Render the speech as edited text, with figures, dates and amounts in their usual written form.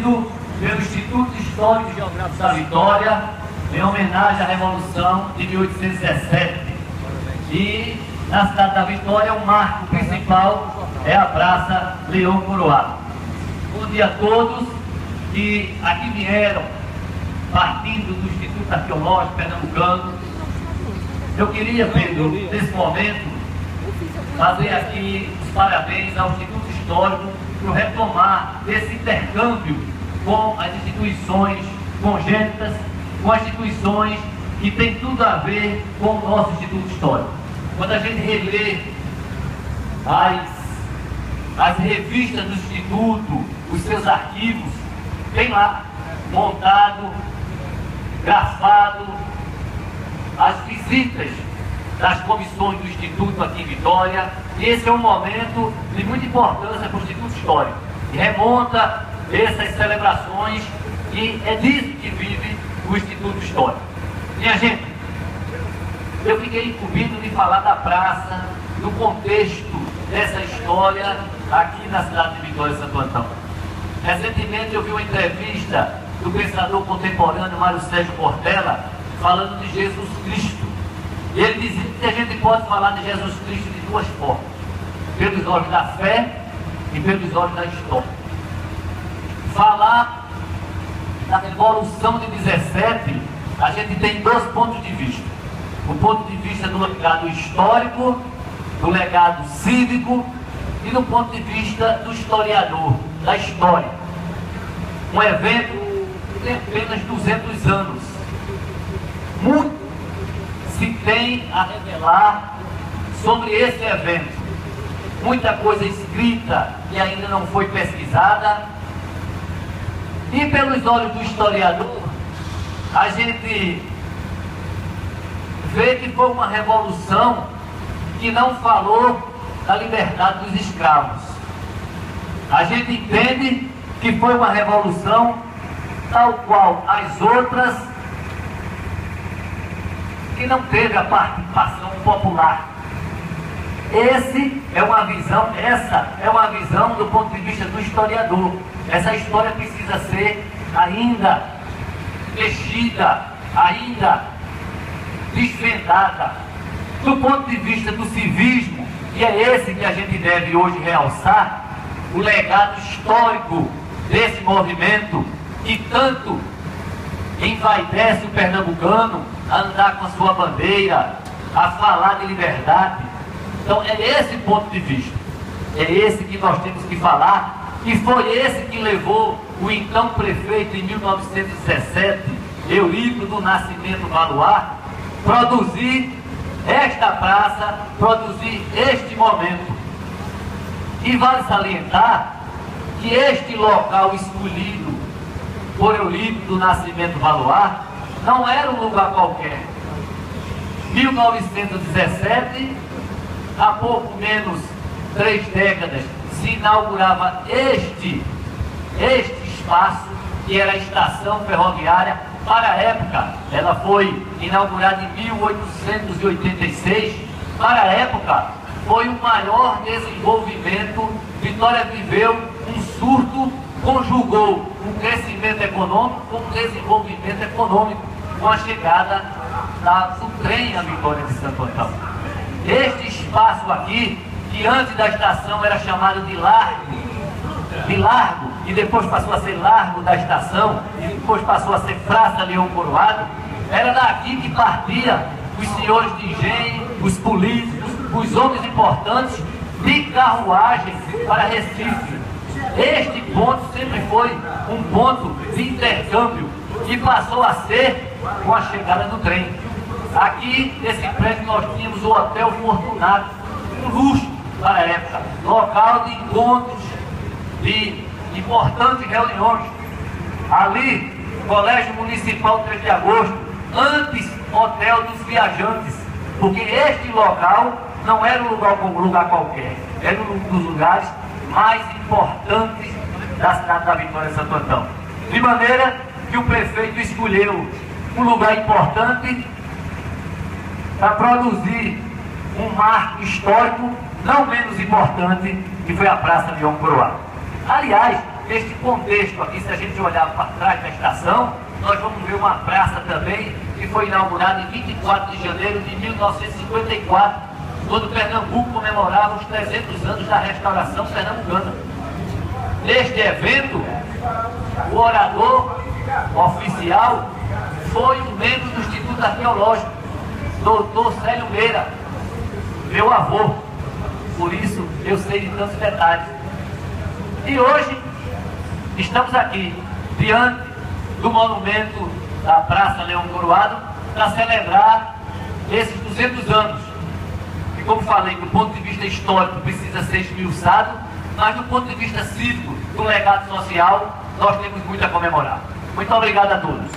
promovido pelo Instituto Histórico e Geográfico da Vitória, em homenagem à Revolução de 1817. E na cidade da Vitória, o marco principal é a Praça Leão Coroado. Bom dia a todos que aqui vieram, partindo do Instituto Arqueológico Pernambucano. Eu queria, Pedro, nesse momento, fazer aqui os parabéns ao Instituto Histórico por retomar esse intercâmbio com as instituições congênitas, com as instituições que têm tudo a ver com o nosso Instituto Histórico. Quando a gente relê as revistas do Instituto, os seus arquivos, tem lá montado, grafado, as visitas das comissões do Instituto aqui em Vitória, e esse é um momento de muita importância para o Instituto Histórico, e remonta essas celebrações, e é disso que vive o Instituto Histórico. Minha gente, eu fiquei incumbido de falar da praça, do contexto dessa história aqui na cidade de Vitória de Santo Antão. Recentemente eu vi uma entrevista do pensador contemporâneo Mário Sérgio Cortella falando de Jesus Cristo. E ele dizia que a gente pode falar de Jesus Cristo de duas formas: pelos olhos da fé e pelos olhos da história. Falar da Revolução de 17, a gente tem dois pontos de vista: o ponto de vista do legado histórico, do legado cívico, e do ponto de vista do historiador, da história. Um evento que tem apenas 200 anos. Muito se tem a revelar sobre esse evento. Muita coisa escrita que ainda não foi pesquisada. E pelos olhos do historiador, a gente vê que foi uma revolução que não falou da liberdade dos escravos. A gente entende que foi uma revolução tal qual as outras, que não teve a participação popular. Essa é uma visão do ponto de vista do historiador. Essa história precisa ser ainda mexida, ainda desvendada. Do ponto de vista do civismo, e é esse que a gente deve hoje realçar, o legado histórico desse movimento que tanto envaidece o pernambucano a andar com a sua bandeira, a falar de liberdade. Então é esse ponto de vista, é esse que nós temos que falar, e foi esse que levou o então prefeito em 1917, Eurípides do Nascimento Valois, produzir esta praça, produzir este momento. E vale salientar que este local escolhido por Eurípides do Nascimento Valois não era um lugar qualquer. 1917, há pouco menos 3 décadas, se inaugurava este espaço, que era a estação ferroviária. Para a época, ela foi inaugurada em 1886. Para a época, foi o maior desenvolvimento. Vitória viveu um surto, conjugou um crescimento econômico com um desenvolvimento econômico, com a chegada do trem à Vitória de Santo Antão. Este espaço aqui, que antes da estação era chamado de Largo, e depois passou a ser Largo da Estação, e depois passou a ser Praça Leão Coroado, era daqui que partia os senhores de engenho, os políticos, os homens importantes de carruagem para Recife. Este ponto sempre foi um ponto de intercâmbio, e passou a ser com a chegada do trem. Aqui, nesse prédio, nós tínhamos o Hotel Fortunato, um luxo para a época, local de encontros, de importantes reuniões. Ali, Colégio Municipal 3 de Agosto, antes Hotel dos Viajantes, porque este local não era um lugar qualquer, era um dos lugares mais importantes da cidade da Vitória de Santo Antão. De maneira que o prefeito escolheu um lugar importante para produzir um marco histórico não menos importante, que foi a Praça Leão Coroado. Aliás, neste contexto aqui, se a gente olhar para trás da estação, nós vamos ver uma praça também que foi inaugurada em 24 de janeiro de 1954, quando Pernambuco comemorava os 300 anos da restauração pernambucana. Neste evento, o orador oficial foi um membro do Instituto Arqueológico, doutor Célio Meira, meu avô. Por isso eu sei de tantos detalhes. E hoje estamos aqui diante do monumento da Praça Leão Coroado para celebrar esses 200 anos. E como falei, do ponto de vista histórico precisa ser esmiuçado, mas do ponto de vista cívico, do legado social, nós temos muito a comemorar. Muito obrigado a todos.